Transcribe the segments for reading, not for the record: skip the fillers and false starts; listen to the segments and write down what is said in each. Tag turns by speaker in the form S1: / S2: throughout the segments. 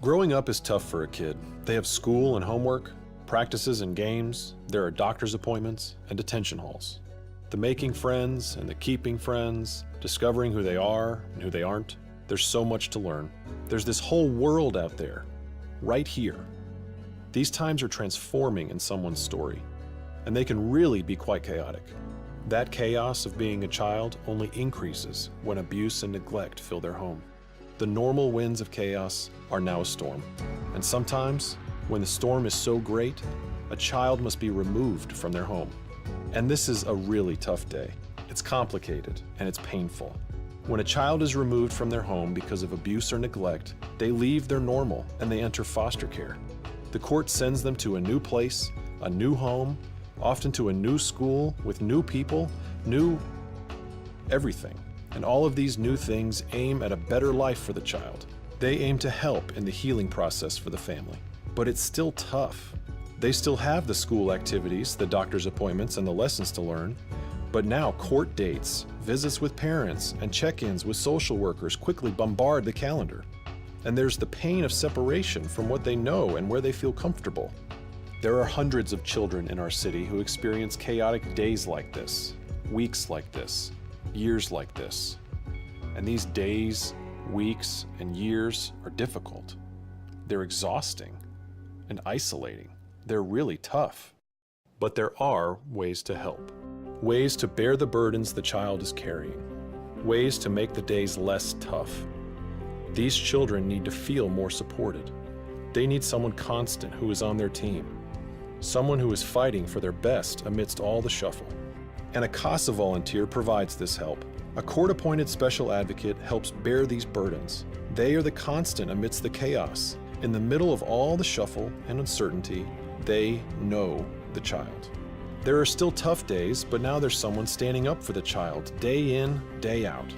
S1: Growing up is tough for a kid. They have school and homework, practices and games, there are doctor's appointments and detention halls. The making friends and the keeping friends, discovering who they are and who they aren't. There's so much to learn. There's this whole world out there, right here. These times are transforming in someone's story, and they can really be quite chaotic. That chaos of being a child only increases when abuse and neglect fill their home. The normal winds of chaos are now a storm, and sometimes, when the storm is so great, a child must be removed from their home. And this is a really tough day. It's complicated and it's painful. When a child is removed from their home because of abuse or neglect, they leave their normal and they enter foster care. The court sends them to a new place, a new home, often to a new school with new people, new everything. And all of these new things aim at a better life for the child. They aim to help in the healing process for the family. But it's still tough. They still have the school activities, the doctor's appointments, and the lessons to learn. But now court dates, visits with parents, and check-ins with social workers quickly bombard the calendar. And there's the pain of separation from what they know and where they feel comfortable. There are hundreds of children in our city who experience chaotic days like this, weeks like this, years like this. And these days, weeks, and years are difficult. They're exhausting and isolating. They're really tough. But there are ways to help. Ways to bear the burdens the child is carrying. Ways to make the days less tough. These children need to feel more supported. They need someone constant who is on their team. Someone who is fighting for their best amidst all the shuffle. And a CASA volunteer provides this help. A court-appointed special advocate helps bear these burdens. They are the constant amidst the chaos. In the middle of all the shuffle and uncertainty, they know the child. There are still tough days, but now there's someone standing up for the child day in, day out.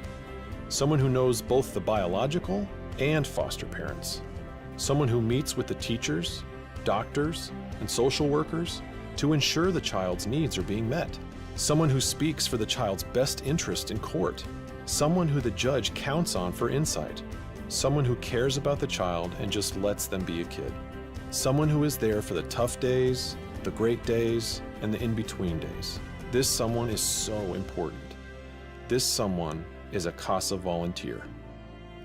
S1: Someone who knows both the biological and foster parents. Someone who meets with the teachers, doctors, and social workers to ensure the child's needs are being met. Someone who speaks for the child's best interest in court. Someone who the judge counts on for insight. Someone who cares about the child and just lets them be a kid. Someone who is there for the tough days, the great days, and the in-between days. This someone is so important. This someone is a CASA volunteer.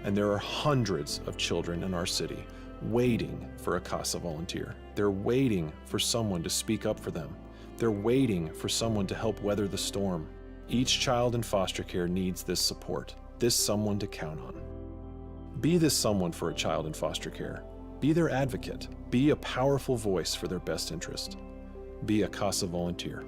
S1: And there are hundreds of children in our city waiting for a CASA volunteer. They're waiting for someone to speak up for them. They're waiting for someone to help weather the storm. Each child in foster care needs this support, this someone to count on. Be this someone for a child in foster care. Be their advocate. Be a powerful voice for their best interest. Be a CASA volunteer.